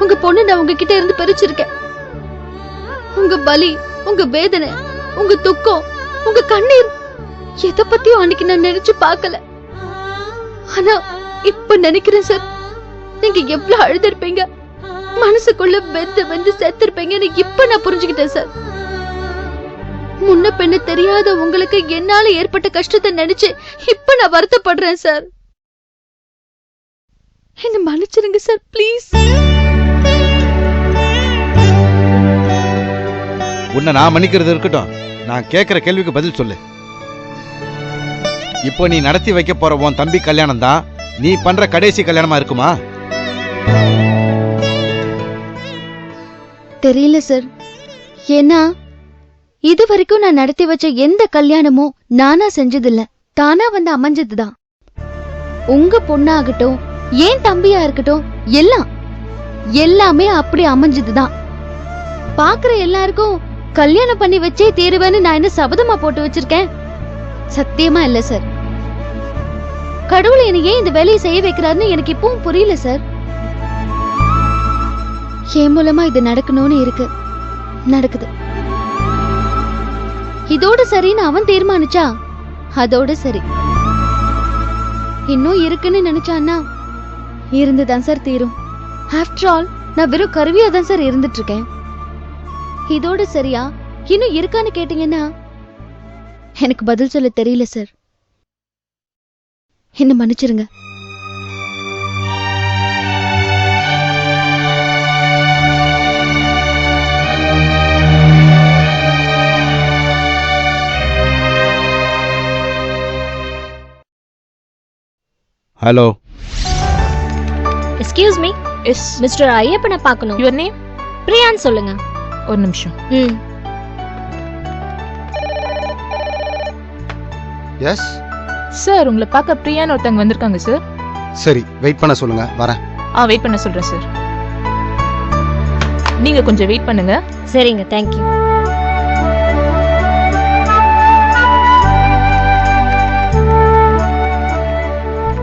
உங்க பொண்ணு நான் உங்ககிட்ட இருந்து பிரிச்சிருக்கேன். உங்க பலி, உங்க வேதனை, உங்க துக்கம், உங்க கண்ணீர் எதை பத்தியும் அன்னைக்கு நான் நினைச்சு பார்க்கல. ஆனா இப்ப நினைக்கிறேன் சார், நீங்க எவ்வளவு அழுதிருப்பீங்க, மனசுக்குள்ள வெந்து வெந்து செத்திருப்பீங்கன்னு இப்ப நான் புரிஞ்சுக்கிட்டேன் சார். முன்ன பின்ன தெரியாத உங்களுக்கு என்னால ஏற்பட்ட கஷ்டத்தை நினைச்சு இப்ப நான் வருத்தப்படுறேன் சார். என்ன மன்னிச்சிருங்க சார், ப்ளீஸ். உன்னை நான் மன்னிக்கிறது இருக்கட்டும், நான் கேட்கிற கேள்விக்கு பதில் சொல்லு. இப்போ நீ நடத்தி வைக்க போற உன் தம்பி கல்யாணம் தான் நீ பண்ற கடைசி கல்யாணமா இருக்குமா? தெரியல சார். ஏன்னா இது வரைக்கும் நான் நடத்தி வச்ச எந்த கல்யாணமும் நானா செஞ்சதில்ல, தானா வந்து அமைஞ்சதுதான். உங்க பொண்ணாகட்டும், ஏன் தம்பியா இருக்கட்டும், எல்லாமே அப்படி அமைஞ்சதுதான். பாக்குற எல்லாருக்கும் கல்யாணம் பண்ணி வச்சே தீருவேன்னு நான் என்ன சபதமா போட்டு வச்சிருக்கேன்? சத்தியமா இல்ல சார். கடவுள் என்ன ஏன் இந்த வேலையை செய்ய வைக்கிறாருன்னு எனக்கு இப்பவும் புரியல சார். என் மூலமா இது நடக்கணும்னு இருக்கு, நடக்குது. இதோட சரின்னு அவன் தீர்மானிச்சா அதோட சரி. இன்னும் இருக்குன்னு நினைச்சான்னா இருந்துதான் சார் தீரும். ஆஃப்டர் ஆல் நான் வெறும் கருவியா தான் சார் இருந்துட்டு இருக்கேன். இதோட சரியா இன்னும் இருக்கான்னு கேட்டீங்கன்னா எனக்கு பதில் சொல்ல தெரியல சார். என்ன மன்னிச்சிருங்க. Hello. Excuse me. Yes. Mister ஐயப்பனை பார்க்கணும். Your name? பிரியான்னு சொல்லுங்க. ஒரு நிமிஷம். எஸ் சார், உங்களை பார்க்க பிரியான்னு ஒருத்தங்க வந்திருக்காங்க சார். சரி, வெயிட் பண்ண சொல்லுங்க, வரேன். வெயிட் பண்ண சொல்றேன் சார். நீங்க கொஞ்சம் வெயிட் பண்ணுங்க. சரிங்க, தேங்க்யூ.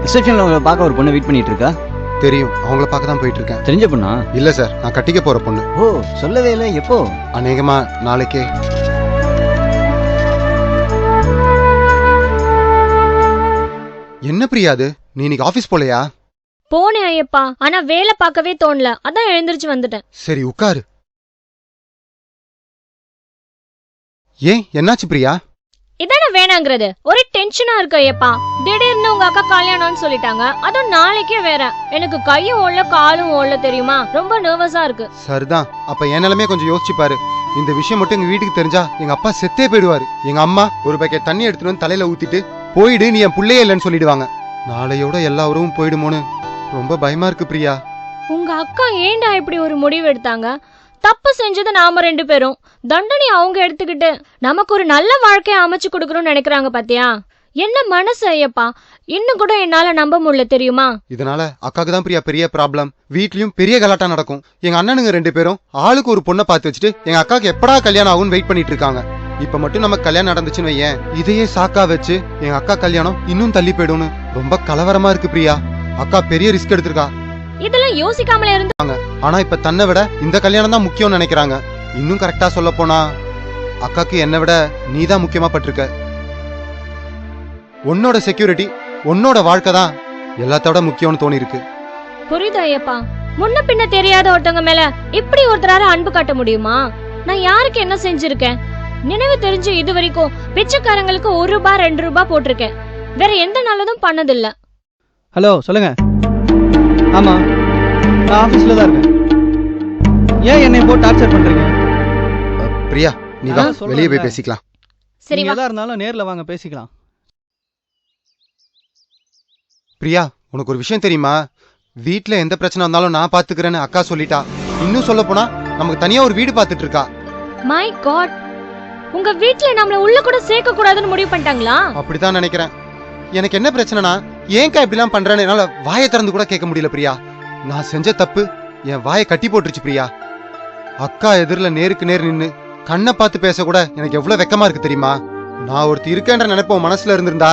ரிசப்ஷன்ல உங்களை பார்க்க ஒரு பொண்ணு வெயிட் பண்ணிட்டு இருக்கா. தெரியும், அவங்கள பார்க்க தான் போயிட்டு இருக்கேன். தெரிஞ்ச பொண்ணா? இல்ல சார், நான் கட்டிக்க போற பொண்ணு. ஓ, சொல்லவே இல்லை. எப்போ? அநேகமா நாளைக்கே. என்ன பிரியாது, நீ இன்னைக்கு ஆபீஸ் போலையா? போனேன் ஐயப்பா, ஆனா வேலை பார்க்கவே தோணல, அதான் எழுந்திருச்சு வந்துட்டேன். சரி உட்காரு. ஏன், என்னாச்சு பிரியா? இதானே வேணாங்கிறது. ஒரு டென்ஷனா இருக்கு ஐயப்பா. திடீர்னு உங்க அக்கா கல்யாணம்னு சொல்லிட்டாங்க, அதுவும் நாளைக்கே வேற. எனக்கு கையும் ஓடல காலும் ஓடல, தெரியுமா? ரொம்ப நர்வஸா இருக்கு. சரிதான், அப்ப என் நிலைமையே கொஞ்சம் யோசிச்சு பாரு. இந்த விஷயம் மட்டும் எங்க வீட்டுக்கு தெரிஞ்சா எங்க அப்பா செத்தே போயிடுவாரு. எங்க அம்மா ஒரு பக்கெட் தண்ணி எடுத்துட்டு வந்து தலையில ஊத்திட்டு போயிடு, நீ என் பிள்ளையே இல்லைன்னு சொல்லிடுவாங்க. நாளையோட எல்லா உறவும் போயிடுமோன்னு ரொம்ப பயமா இருக்கு பிரியா. உங்க அக்கா ஏண்டா இப்படி ஒரு முடிவு எடுத்தாங்க? தப்பு செஞ்சது நாம 2 பேரும், தண்டனை அவங்க எடுத்துக்கிட்டு நமக்கு ஒரு நல்ல வாழ்க்கையை அமைச்சு கொடுக்கணும்னு நினைக்கிறாங்க. பாத்தியா என்ன மனசு ஐயப்பா? இன்னும் கூட என்னால நம்ப முடியல, தெரியுமா? இதனால அக்காக்கு தான் பிரியா பெரிய ப்ராப்ளம். வீட்லயும் பெரிய கலாட்டா நடக்கும். எங்க அண்ணனுங்க 2 பேரும் ஆளுக்கு ஒரு பொண்ணை பார்த்து வச்சுட்டு எங்க அக்காக்கு எப்படா கல்யாணம் ஆகும்னு வெயிட் பண்ணிட்டு இருக்காங்க. இப்ப மட்டும் நமக்கு கல்யாணம் நடந்துச்சுன்னு வையேன், இதையே சாக்கா வச்சு எங்க அக்கா கல்யாணம் இன்னும் தள்ளி போயிடும்னு ரொம்ப கலவரமா இருக்கு பிரியா. அக்கா பெரிய ரிஸ்க் எடுத்திருக்கா. இதெல்லாம் யோசிக்காமலே இருந்தாங்க. ஆனா இப்ப தன்னை விட இந்த கல்யாணம் தான் முக்கியம்னு நினைக்கிறாங்க. இன்னும் கரெக்டா சொல்ல போனா அக்காக்கு என்னை விட நீதான் முக்கியமா பட்டிருக்க. உன்னோட செக்யூரிட்டி, உன்னோட வாழ்க்கை தான் எல்லாத்தோட முக்கியம்னு தோணி இருக்கு. புரியுது ஐயப்பா. முன்ன பின்ன தெரியாத ஒருத்தவங்க மேல இப்படி ஒருத்தரால அன்பு காட்ட முடியுமா? நான் யாருக்கு என்ன செஞ்சிருக்கேன்? நினைவு தெரிஞ்சு இது வரைக்கும் பிச்சைக்காரங்களுக்கு 1 ரூபாய் 2 ரூபாய் போட்டிருக்கேன். வேற எந்த நல்லதும் பண்ணதில்ல. ஹலோ, சொல்லுங்க. ஆமா, நான் ஆபீஸ்ல தான் இருக்கேன். ஏன் என்னை போட்டு டார்ச்சர் பண்றீங்க? பிரியா, நீ வா, வெளியே போய் பேசிக்கலாம். சரி வா. எதா இருந்தாலும் நேர்ல வாங்க, பேசிக்கலாம். பிரியா, உனக்கு ஒரு விஷயம் தெரியுமா? வீட்ல எந்த பிரச்சனை வந்தாலும் நான் பாத்துக்கிறேன்னு அக்கா சொல்லிட்டா. இன்னும் சொல்ல போனா நமக்கு தனியா ஒரு வீடு பாத்துட்டு இருக்கா. மை காட், உங்க வீட்ல நம்மள உள்ள கூட சேர்க்க கூடாதுன்னு முடிவு பண்ணிட்டாங்களா? அப்படிதான் நினைக்கிறேன். எனக்கு என்ன பிரச்சனைனா, ஏன்க்கா இப்படிலாம் பண்றேன்னு என்னால வாயை திறந்து கூட கேட்க முடியல பிரியா. நான் செஞ்ச தப்பு என் வாயை கட்டி போட்டுருச்சு பிரியா. அக்கா எதிரில நேருக்கு நேர் நின்னு கண்ணை பார்த்து பேச கூட எனக்கு எவ்வளவு வெக்கமா இருக்கு தெரியுமா? நான் ஒருத்தி இருக்கேன்ற நினைப்போம் மனசுல இருந்திருந்தா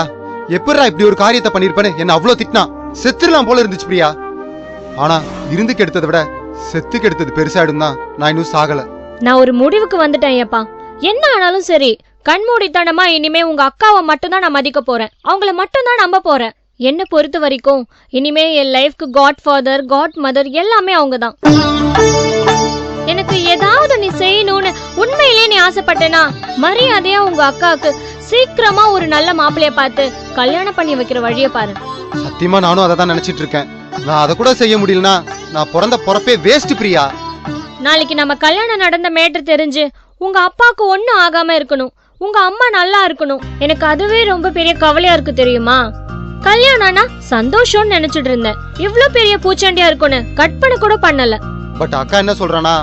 எப்படா இப்படி ஒரு காரியத்தை பண்ணிருப்பேன்னு என்ன அவ்வளவு திட்டினா செத்துடலாம் போல இருந்துச்சு பிரியா. ஆனா இருந்து கெடுத்ததை விட செத்துக்கு எடுத்தது பெருசாயிடும் தான் நான் இன்னும் சாகல. நான் ஒரு முடிவுக்கு வந்துட்டேன் ஐயப்பா. என்ன ஆனாலும் சரி, கண்மூடித்தனமா இனிமே உங்க அக்காவை மட்டும்தான் நான் மதிக்க போறேன். அவங்கள மட்டும்தான் நம்ப போறேன். என்ன பொறுத்த வரைக்கும் இனிமே என் லைஃப்க்கு காட் ஃபாதர், காட் மதர் எல்லாமே அவங்கதான். எனக்கு ஏதாவது நீ செய்யணும்னு உண்மையிலேயே நீ ஆசைப்பட்டேனா, மரியாதையா உங்க அக்காவுக்கு சீக்கிரமா ஒரு நல்ல மாப்பிளைய பார்த்து கல்யாணம் பண்ணி வைக்கிற வழிய பாரு. சத்தியமா நானும் அதை தான் நினைச்சிட்டு இருக்கேன். நான் அதை கூட செய்ய முடியலனா நான் பிறந்த பொறப்பே வேஸ்ட் பிரியா. நாளைக்கு நம்ம கல்யாணம் நடந்த மேட்டர் தெரிஞ்சு உங்க அப்பாவுக்கு ஒண்ணும் ஆகாம இருக்கணும், உங்க அம்மா நல்லா இருக்கணும். எனக்கு அதுவே ரொம்ப பெரிய கவலையா இருக்கு தெரியுமா? கல்யாணம்னா சந்தோஷம்னு நினைச்சிட்டு இருந்தேன். இவ்ளோ பெரிய பூச்சாண்டியா இருக்கும்னு கற்பனை கூட பண்ணல. பட் அக்கா என்ன சொல்றானா,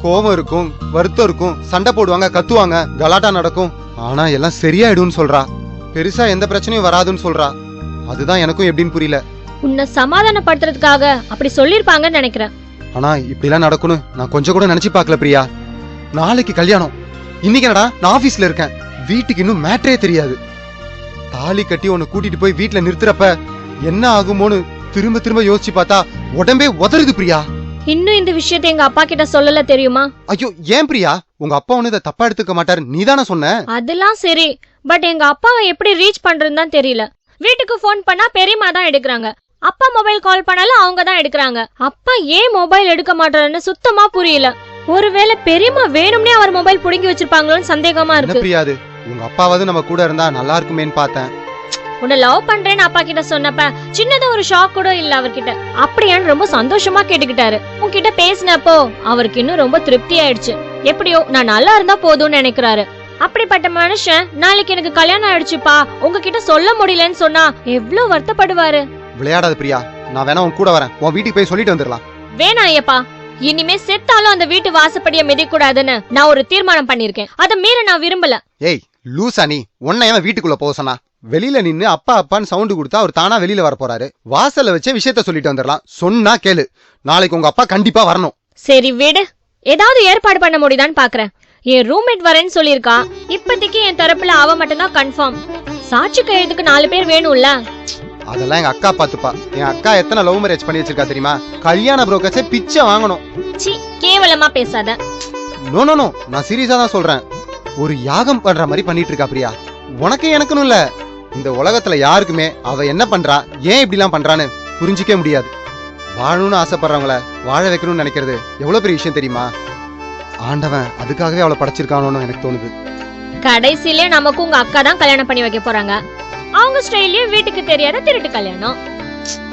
கோபம் இருக்கும், வருத்தம் இருக்கும், சண்டை போடுவாங்க, கத்துவாங்க, கலாட்டா நடக்கும், ஆனா எல்லாம் சரியாயிடும்னு சொல்றா. பெருசா எந்த பிரச்சனையும் வராதுன்னு சொல்றா. அதுதான் எனக்கும் எப்படின்னு புரியல. உன்னை சமாதானப்படுத்துறதுக்காக அப்படி சொல்லிருப்பாங்கன்னு நினைக்கிறேன். ஆனா இப்படி எல்லாம் நடக்கும்னு நான் கொஞ்சம் கூட நினைச்சு பார்க்கல பிரியா. நாளைக்கு கல்யாணம், இன்னைக்கு என்னடா நான் ஆபீஸ்ல இருக்கேன், வீட்டுக்கு இன்னும் மேட்டரே தெரியாது. தாலி கட்டி உன்னை கூட்டிட்டு போய் வீட்டுல நிறுத்துறப்ப என்ன ஆகுமோன்னு திரும்ப திரும்ப யோசிச்சு பார்த்தா உடம்பே உதறுது பிரியா. இன்னும் இந்த விஷயத்தை எங்க அப்பா கிட்ட சொல்லல தெரியுமா? ஐயோ ஏன் பிரியா, உங்க அப்பா ஒண்ணு இதை தப்பா எடுத்துக்க மாட்டாரு, நீதானே சொன்ன. அதெல்லாம் சரி, பட் எங்க அப்பாவை எப்படி ரீச் பண்றதுன்னு தான் தெரியல. வீட்டுக்கு போன் பண்ணா பெரியம்மா தான் எடுக்கிறாங்க, அப்பா மொபைல் கால் பண்ணாலும் அவங்க தான் எடுக்கிறாங்க. அப்பா ஏன் மொபைல் எடுக்க மாட்டாருன்னு சுத்தமா புரியல. ஒருவேளை பெரியம்மா வேணும்னே அவர் மொபைல் புடுங்கி வச்சிருப்பாங்களோன்னு சந்தேகமா இருக்கு. பிரியாது, உங்க அப்பாவது நம்ம கூட இருந்தா நல்லா இருக்குமேன்னு பார்த்தேன். உன்னை லவ் பண்றேன்னு அப்பா கிட்ட சொன்னப்ப சின்னதா ஒரு ஷாக் கூட இல்ல அவர்கிட்ட. அப்படியான்னு ரொம்ப சந்தோஷமா கேட்டுக்கிட்டாரு. உன்கிட்ட பேசினப்போ அவருக்கு இன்னும் ரொம்ப திருப்தி ஆயிடுச்சு. எப்படியோ நான் நல்லா இருந்தா போதும்னு நினைக்கிறாரு. அப்படிப்பட்ட மனுஷன் நாளைக்கு எனக்கு கல்யாணம் ஆயிடுச்சுப்பா உங்ககிட்ட சொல்ல முடியலன்னு சொன்னா எவ்வளவு வருத்தப்படுவாரு. விளையாடாத பிரியா, நான் வேணா உன் கூட வரேன், உன் வீட்டுக்கு போய் சொல்லிட்டு வந்துடலாம். வேணாம் ஐயப்பா, இனிமே செத்தாலும் அந்த வீட்டு வாசப்படிய மிதிக்கூடாதுன்னு நான் ஒரு தீர்மானம் பண்ணிருக்கேன். அதை மீற நான் விரும்பல. ஏய் லூசா, நீ உன்னை ஏன் வீட்டுக்குள்ள போக சொன்னா? வெளியில நின்னு அப்பா அப்பான்னு சவுண்ட் கொடுத்தா அவர் தானா வெளியில வர போறாரு. வாசல்ல வச்சே விஷயத்த சொல்லிட்டு வந்துடலாம். சொன்னா கேளு, நாளைக்கு உங்க அப்பா கண்டிப்பா வரணும். சரி விடு, ஏதாவது ஏற்பாடு பண்ண முடியுதான்னு பாக்குறேன். என் ரூம்மேட் வரேன்னு சொல்லிருக்கா. இப்போதைக்கு என் தரப்புல அவ மட்டும்தான் கன்ஃபார்ம். சாட்சி கையெழுத்துக்கு 4 பேர் வேணும்ல. அதெல்லாம் எங்க அக்கா பாத்துப்பா. என் அக்கா எத்தனை லவ் மேரேஜ் பண்ணி வச்சிருக்கா தெரியுமா? கல்யாண புரோக்கர்ஸே பிச்சை வாங்கணும். சி, கேவலமா பேசாத. நோ நோ நோ, நான் சீரியஸா தான் சொல்றேன். ஒரு யாகம் பண்ற மாதிரி பண்ணிட்டு இருக்கா பிரியா. உனக்கு எனக்குன்னு இல்ல, இந்த உலகத்துல யாருக்குமே அவ என்ன பண்றா, ஏன் இப்படி எல்லாம் பண்றான்னு புரிஞ்சிக்க முடியாது. வாழணும்னு ஆசைப்படுறவங்கள வாழ வைக்கணும்னு நினைக்கிறது எவ்வளவு பெரிய விஷயம் தெரியுமா? ஆண்டவன் அதுக்காகவே அவளை படைச்சிருக்கானோன்னு எனக்கு தோணுது. கடைசியில நமக்கு உங்க அக்கா தான் கல்யாணம் பண்ணி வைக்க போறாங்க. அவங்க ஸ்டைல்லயே வீட்டுக்கு தெரியாத திருட்டு கல்யாணம்.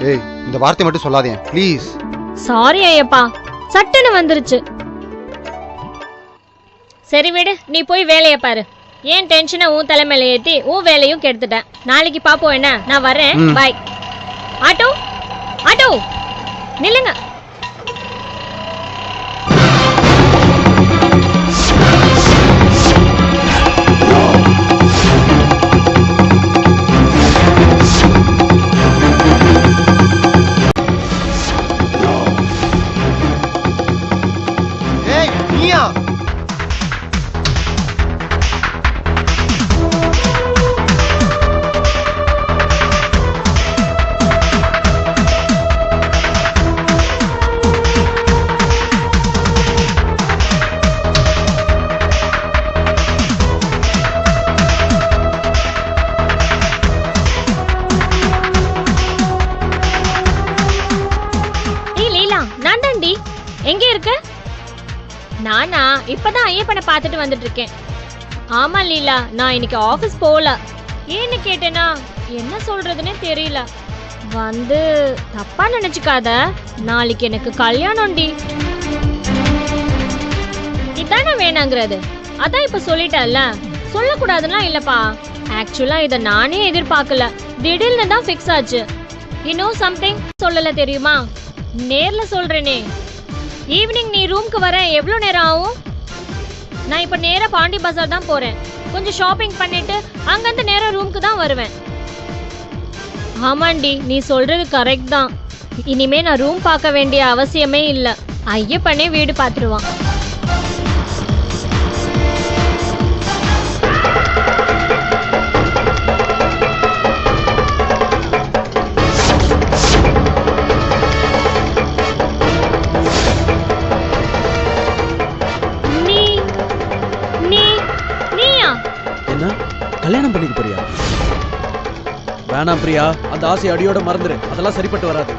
ஏய், இந்த வார்த்தை மட்டும் சொல்லாதே ப்ளீஸ். சாரி ஐயப்பா, சட்டுன்னு வந்துருச்சு. சரி விடு, நீ போய் வேலைய பாரு. ஏன் டென்ஷனை உன் தலைமையில ஏத்தி உன் வேலையும் கெடுத்துட்டேன். நாளைக்கு பாப்போம் என்ன. நான் வரேன், பாய். ஆட்டோ ஆட்டோ நில்லுங்க. ஏய் நீயா? எங்க இருக்க? நானா இப்பதான் ஐயப்பனை பார்த்துட்டு வந்துட்டு இருக்கேன். ஆமா லீலா, நான் இன்னைக்கு ஆபீஸ் போகல. ஏன்னு கேட்டேனா என்ன சொல்றதுன்னே தெரியல. வந்து தப்பா நினைச்சுக்காத, நாளைக்கு எனக்கு கல்யாணம்டி. இதானே வேணாங்கிறது, அதான் இப்ப சொல்லிட்டேன்ல. சொல்லக்கூடாதுன்னா இல்லப்பா. ஆக்சுவலா இத நானே எதிர்பார்க்கல, திடீர்னு தான் ஃபிக்ஸ் ஆச்சு. இன்னும் சம்திங் சொல்லல தெரியுமா? நேர்ல சொல்றேனே. ஈவினிங் நீ ரூம்க்கு வர எவ்வளவு நேரம் ஆகும்? நான் இப்ப நேரா பாண்டி பஜார் தான் போறேன். கொஞ்சம் ஷாப்பிங் பண்ணிட்டு அங்கிருந்து நேரா ரூம்க்கு தான் வருவேன். ஆமாண்டி, நீ சொல்றது கரெக்ட் தான். இனிமே நான் ரூம் பார்க்க வேண்டிய அவசியமே இல்ல. ஐயப்பனே வீடு பார்த்துருவான். வேணாம் பிரியா, அந்த ஆசை அடியோட மறந்துரு. அதெல்லாம் சரிப்பட்டு வராது.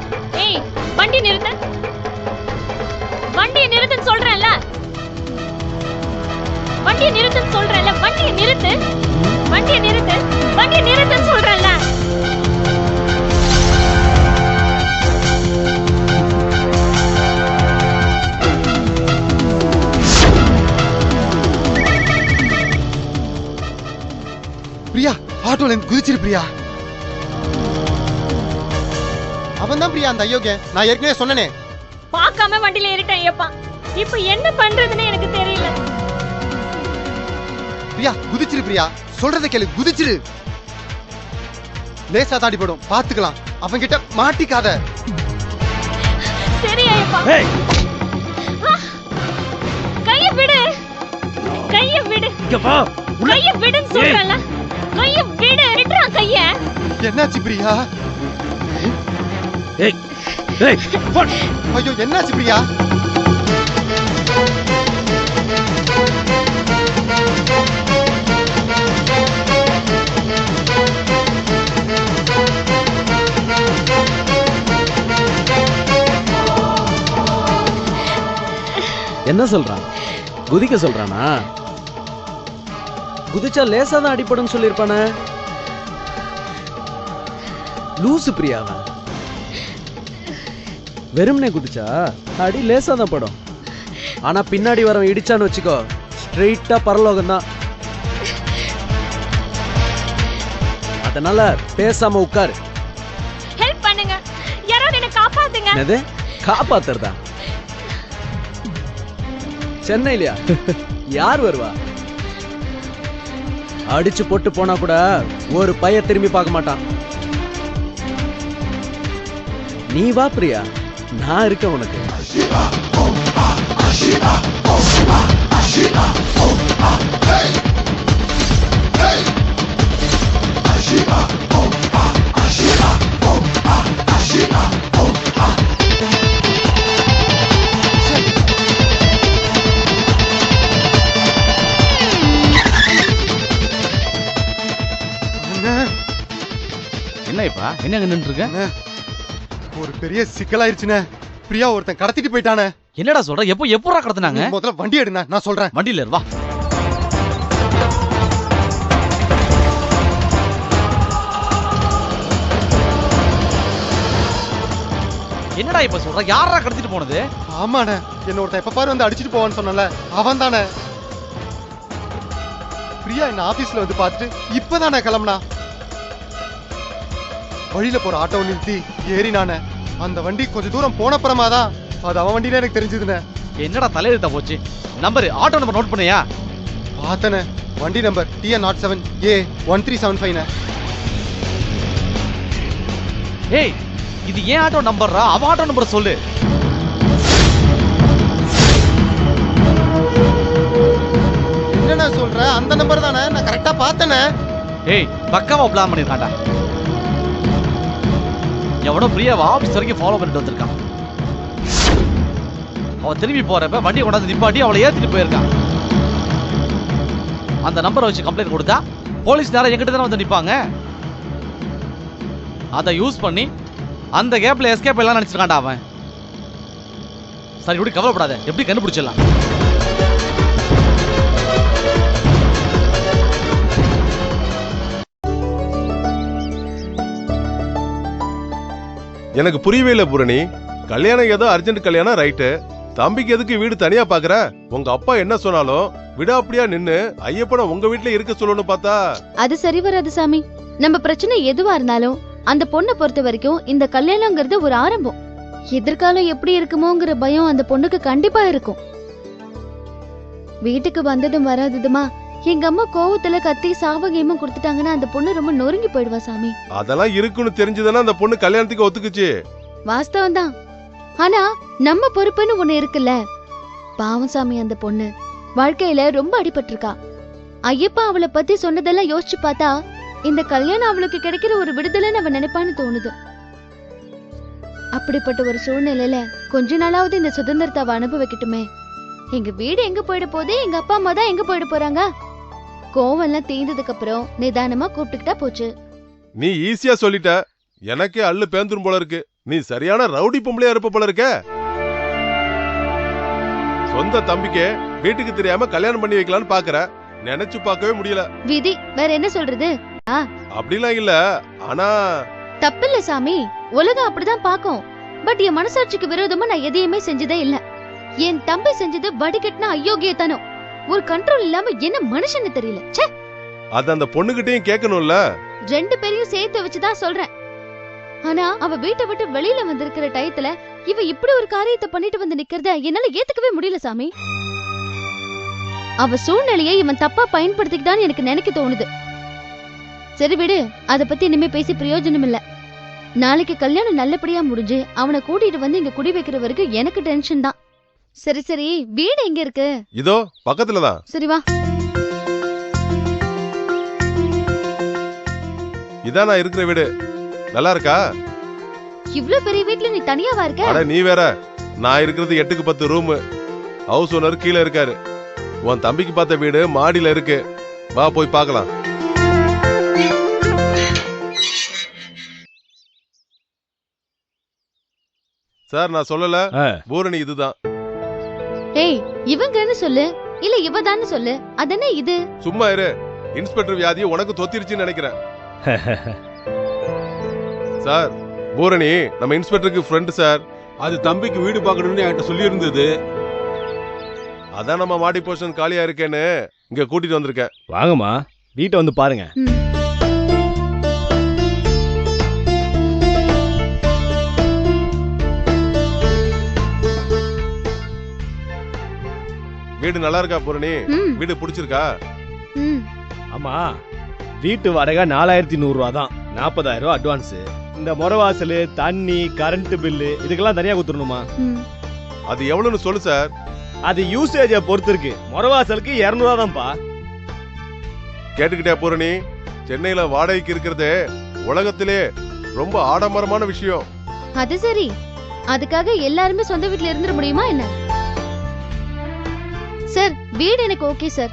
ஏய் வண்டி நிறுத்து, வண்டியை நிறுத்துன்னு சொல்றேன்ல, வண்டியை நிறுத்துன்னு சொல்றேன்ல, வண்டியை நிறுத்து, வண்டியை நிறுத்து, வண்டியை நிறுத்துன்னு சொல்றேன்ல. பிரியா ஆட்டோல இருந்து குதிச்சிரு பிரியா. அவன் தான் பிரியா அந்த அயோக்கிய. நான் ஏற்கனவே சொன்னனே. பார்க்காம வண்டியில ஏறிட்டேன் ஐயப்பா. இப்போ என்ன பண்றதுன்னு எனக்கு தெரியல. பிரியா குதிச்சிரு பிரியா, சொல்றத கேளு, குதிச்சிரு. லேசா தாடி போடும், பாத்துக்கலாம். அவன் கிட்ட மாட்டிக்காத. சரி ஐயப்பா. கைய விடு, கைய விடு, கைய விடுன்னு சொல்றேன்ல, கைய விடு, விடுறா கைய. என்னாச்சு பிரியா? ஐயோ என்னாச்சு பிரியா? என்ன சொல்றான்? குதிக்க சொல்றானா? குதிச்சா லேசா தான் அடிப்படும் சொல்லிருப்பானே. லூசு பிரியாவா. வெறும்னே குதிச்சா அடி லேசா தான் படும். ஆனா பின்னாடி வரவன் இடிச்சான்னு வச்சுக்கோ, ஸ்ட்ரெயிட்டா பரலோகம் தான். அதனால பேசாம உட்காரு. ஹெல்ப் பண்ணுங்க, யாராவது என்ன காப்பாத்துங்க. என்னது காப்பாத்துறதா? சென்னையிலயா? யார் வருவா? அடிச்சு போட்டு போனா கூட ஒரு பைய திரும்பி பார்க்க மாட்டான். நீ வா பிரியா, நான் இருக்கேன் உனக்கு. என்ன இப்பா என்ன நின்று இருக்க? ஒரு பெரிய சிக்கலாயிருச்சுனே. பிரியா ஒருத்தன் கடத்திட்டு போயிட்டானே. என்னடா சொல்ற? எப்போ கடத்துனாங்க? முதல்ல வண்டி எடுங்க, நான் சொல்றேன். வண்டியில வா. என்னடா இப்ப சொல்ற? யாரா கடத்திட்டு போனது? ஆமாண்ணே, என்ன ஒருத்தன் எப்ப பாரு வந்து அடிச்சிட்டு போவான்னு சொன்னல, அவன் தானே. பிரியா என்ன ஆபீஸ்ல வந்து பார்த்துட்டு இப்பதானே கிளம்புனா. வழியில போற ஆட்டோ நிறுத்தி ஏறினானே. அந்த வண்டி கொஞ்ச தூரம் போனப்புறமாதான் அது அவன் வண்டின்னு எனக்கு தெரிஞ்சதுண்ணே. என்னடா தலையெழுத்தா போச்சு? நம்பர், ஆட்டோ நம்பர் நோட் பண்ணியா? பார்த்தனே, வண்டி நம்பர் TN07A1375. ஏய், இது ஏன் ஆட்டோ நம்பர்ரா? அவ ஆட்டோ நம்பர் சொல்லு. என்னண்ணா சொல்ற? அந்த நம்பர் தானே, நான் கரெக்டா பார்த்தனே. ஏய், பக்காவா பிளான் பண்ணிருக்காண்டா. எவனோ பிரியாவை ஆபீஸ் வரைக்கும் ஃபாலோ பண்ணிட்டு வந்திருக்கான். அவன் திரும்பி போறப்ப வண்டியை கொண்டாந்து நிப்பாட்டி அவளை ஏத்திட்டு போயிருக்கான். அந்த நம்பரை வச்சு கம்ப்ளைண்ட் கொடுத்தா போலீஸ் நேரம் எங்கிட்ட தானே வந்து நிப்பாங்க. அதை யூஸ் பண்ணி அந்த கேப்ல எஸ்கேப் எல்லாம் நினைச்சிருக்கான்டா அவன். சரி இப்படி கவலைப்படாத, எப்படி கண்டுபிடிச்சிடலாம். எனக்கு புரியவே இல்லை பூரணி. கல்யாணம் ஏதோ அர்ஜென்ட் கல்யாணம் ரைட்டு, தம்பிக்கு எதுக்கு வீடு தனியா பாக்குற? உங்க அப்பா என்ன சொன்னாலும் விடாப்படியா நின்னு ஐயப்பனை உங்க வீட்டுல இருக்க சொல்லணும்னு பார்த்தா அது சரி வராது சாமி. நம்ம பிரச்சனை எதுவா இருந்தாலும் அந்த பொண்ணை பொறுத்த வரைக்கும் இந்த கல்யாணங்கிறது ஒரு ஆரம்பம். எதிர்காலம் எப்படி இருக்குமோங்கிற பயம் அந்த பொண்ணுக்கு கண்டிப்பா இருக்கும். வீட்டுக்கு வந்ததும் வராததுமா எங்க அம்மா கோவத்துல கத்தி சாவகேமும் கொடுத்துட்டாங்கன்னா அந்த பொண்ணு ரொம்ப நொறுங்கி போயிடுவா சாமி. அதெல்லாம் இருக்குன்னு தெரிஞ்சுதானே அந்த பொண்ணு கல்யாணத்துக்கு ஒத்துக்குச்சு. வாஸ்தவம் தான், ஆனா நம்ம பொறுப்புன்னு ஒண்ணு இருக்குல்ல. பாவம் சாமி, அந்த பொண்ணு வாழ்க்கையில ரொம்ப அடிபட்டிருக்கா. ஐயப்பா அவளை பத்தி சொன்னதெல்லாம் யோசிச்சு பார்த்தா இந்த கல்யாணம் அவளுக்கு கிடைக்கிற ஒரு விடுதலைன்னு அவன் நினைப்பான்னு தோணுது. அப்படிப்பட்ட ஒரு சூழ்நிலையில கொஞ்ச நாளாவது இந்த சுதந்திரத்தை அவ அனுபவிக்கட்டுமே. எங்க வீடு எங்க போயிட போதே, எங்க அப்பா அம்மா தான் எங்க போயிட போறாங்க. கோவம் எல்லாம் தீர்ந்ததுக்கு அப்புறம் நிதானமா கூப்பிட்டுக்கிட்டா போச்சு. நீ ஈஸியா சொல்லிட்ட. எனக்கே அள்ளு பேந்துரும் போல இருக்கு. நீ சரியான ரவுடி பொம்பளையா இருப்ப போல இருக்க. சொந்த தம்பிக்கே வீட்டுக்கு தெரியாம கல்யாணம் பண்ணி வைக்கலான்னு பாக்குற. நினைச்சு பார்க்கவே முடியல. விதி, வேற என்ன சொல்றது? அப்படிலாம் இல்ல, ஆனா தப்பில்ல சாமி, உலகம் அப்படிதான் பாக்கும். பட் என் மனசாட்சிக்கு விரோதமா நான் எதையுமே செஞ்சதே இல்ல. என் தம்பி செஞ்சது வடிகட்டின அயோக்கியத்தனம். ஒரு கண்ட்ரோல் இல்லாம என்ன மனுஷன்னு தெரியல. ச்சே, அது அந்த பொண்ணுகிட்டயும் கேட்கணும்ல. ரெண்டு பேரையும் சேர்த்து வச்சுதான் சொல்றேன். ஆனா அவ வீட்டை விட்டு வெளியில வந்திருக்கிற டயத்துல இவ இப்படி ஒரு காரியத்தை பண்ணிட்டு வந்து நிக்கிறத என்னால ஏத்துக்கவே முடியல சாமி. அவ சூழ்நிலையை இவன் தப்பா பயன்படுத்திக்கிட்டான்னு எனக்கு நினைக்க தோணுது. சரி விடு, அத பத்தி இனிமே பேசி பிரயோஜனம் இல்ல. நாளைக்கு கல்யாணம் நல்லபடியா முடிஞ்சு அவனை கூட்டிட்டு வந்து இங்க குடி வைக்கிற வரைக்கும் எனக்கு டென்ஷன் தான். சரி சரி, வீடு எங்க இருக்கு? இதோ பக்கத்துலதான். சரி வா. இதான் நான் இருக்கிற வீடு. நல்லா இருக்கா? இவ்ளோ பெரிய வீட்ல நீ தனியாவா இருக்க? அட நீ வேற, நான் இருக்கிறது 8க்கு 10 ரூம். ஹவுஸ் ஓனர் கீழே இருக்காரு. உன் தம்பிக்கு பார்த்த வீடு மாடியில இருக்கு. வா போய் பார்க்கலாம். சார் நான் சொல்லல, பூரணி இதுதான். ஏய், இவங்கன்னு சொல்லு இல்ல இவதான்னு சொல்லு. அதென்ன இது? சும்மா இரு. இன்ஸ்பெக்டர் வியாதியை உனக்கு தொத்திருச்சுன்னு நினைக்கிறேன். சார், பூரணி நம்ம இன்ஸ்பெக்டருக்கு ஃப்ரெண்ட் சார். அது தம்பிக்கு வீடு பார்க்கணும்னு என்கிட்ட சொல்லி இருந்தது. அதான் நம்ம மாடி போர்ஷன் காலியா இருக்கேன்னு இங்க கூட்டிட்டு வந்திருக்கேன். வாங்கம்மா, வீட்டை வந்து பாருங்க. வீடு நல்லா இருக்கா பூரணி? வீடு பிடிச்சிருக்கா? ஆமா, வீட்டு வாடகை 4100 ரூபா தான். 40,000 ரூபா அட்வான்ஸ். இந்த முறவாசல், தண்ணி, கரண்ட் பில்லு இதுக்கெல்லாம் தனியா கொடுத்துடணுமா? அது எவ்வளவுன்னு சொல்லு சார். அது யூசேஜ பொறுத்து இருக்கு. முறவாசலுக்கு 200 ரூபா தான்ப்பா. கேட்டுக்கிட்டே பூரணி, சென்னையில வாடகைக்கு இருக்கிறது உலகத்திலே ரொம்ப ஆடம்பரமான விஷயம். அது சரி, அதுக்காக எல்லாருமே சொந்த வீட்ல இருந்துட முடியுமா என்ன? சார், வீடு எனக்கு ஓகே சார்.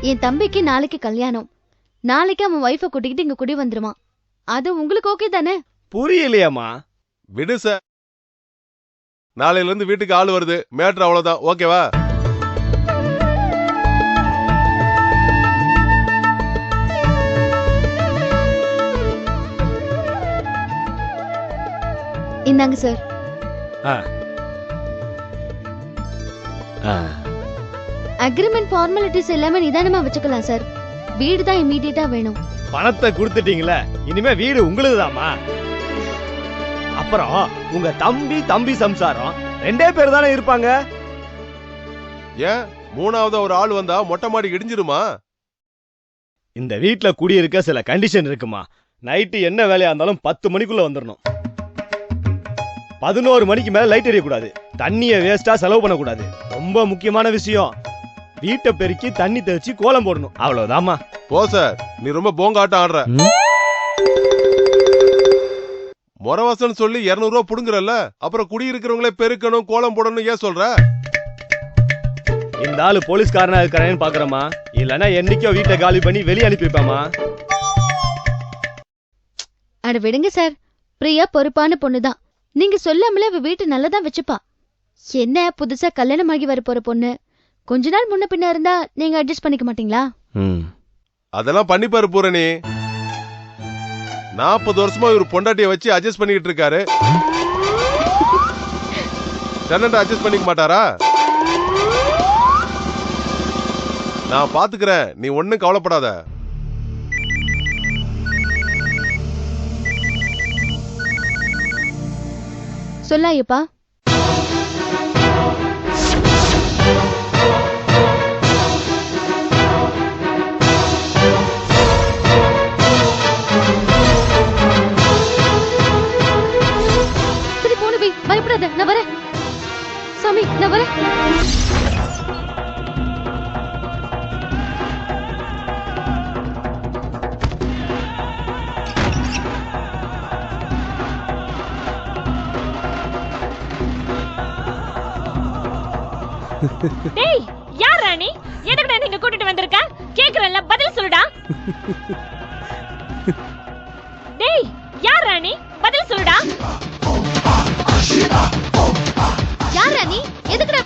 என் தம்பிக்கு நாளைக்கு கல்யாணம். நாளைக்கு அவன் வைஃபை கூட்டிக்கிட்டு இங்க குடி வந்துருமா. அது உங்களுக்கு ஓகே தானே? புரியலையாமா? விடு சார், நாளையில இருந்து வீட்டுக்கு ஆள் வருது. மேட்ரு அவ்வளவுதான். ஓகேவா? இந்தாங்க சார். அக்ரிமெண்ட் ஃபார்மாலிட்டிஸ் எல்லாமே நிதானமா வச்சுக்கலாம் சார். வீடு தான் இமீடியட்டா வேணும். பணத்தை கொடுத்துட்டீங்களே, இனிமே வீடு உங்களுதுதாமா. அப்புறம் உங்க தம்பி சம்சாரம் 2 பேர் தானே இருப்பாங்க. ஏன் மூணாவது ஒரு ஆள் வந்தா மொட்டை மாடி இடிஞ்சிருமா? இந்த வீட்ல குடியிருக்க சில கண்டிஷன் இருக்குமா. நைட்டு என்ன வேலையா இருந்தாலும் 10 மணிக்குள்ள வந்துடணும். 11 மணிக்கு மேல லைட் எரியக்கூடாது. தண்ணியை வேஸ்டா செலவு பண்ணக்கூடாது. ரொம்ப முக்கியமான விஷயம், வீட்டை பெருக்கி தண்ணி தெளிச்சு கோலம் போடணும். அவ்வளவுதாமா. போ சார், நீ ரொம்ப போங்காட்டம் ஆடுற. முறவாசல் சொல்லி 200 ரூபா புடுங்குறல்ல, அப்புறம் குடியிருக்கிறவங்களே பெருக்கணும் கோலம் போடணும் ஏன் சொல்ற? இந்த ஆளு போலீஸ்காரனா இருக்கிறேன்னு பாக்குறமா, இல்லன்னா என்னைக்கோ வீட்டை காலி பண்ணி வெளியே அனுப்பிப்பாமா. அட விடுங்க சார், பிரியா பொறுப்பான பொண்ணுதான். நீங்க சொல்லாமலே அவ வீட்டு நல்லதான் வச்சுப்பா. என்ன புதுசா கல்யாணம் ஆகி வர போற பொண்ணு, கொஞ்ச நாள் முன்ன பின்ன இருந்தா நீங்க அட்ஜஸ்ட் பண்ணிக்க மாட்டீங்களா? அதெல்லாம் பண்ணிப்பாரு பூரணி. 40 வருஷமா இவர் பொண்டாட்டியை வச்சு அட்ஜஸ்ட் பண்ணிக்கிட்டு இருக்காரு. டெனன்ட் அட்ஜஸ்ட் பண்ணிக்க மாட்டாரா? நான் பாத்துக்கிறேன், நீ ஒண்ணும் கவலைப்படாத. சொல்லாயப்பா. சரி போன போய் பயப்படாத, நான் வரேன். சாமி, நான் வரேன். டேய், யாரா நீ? எதுக்குடா நீங்க கூட்டிட்டு வந்திருக்க? கேக்குறல்ல, பதில் சொல்லுடா. சொல்லுடா. யாரா நீ? எதுக்குடா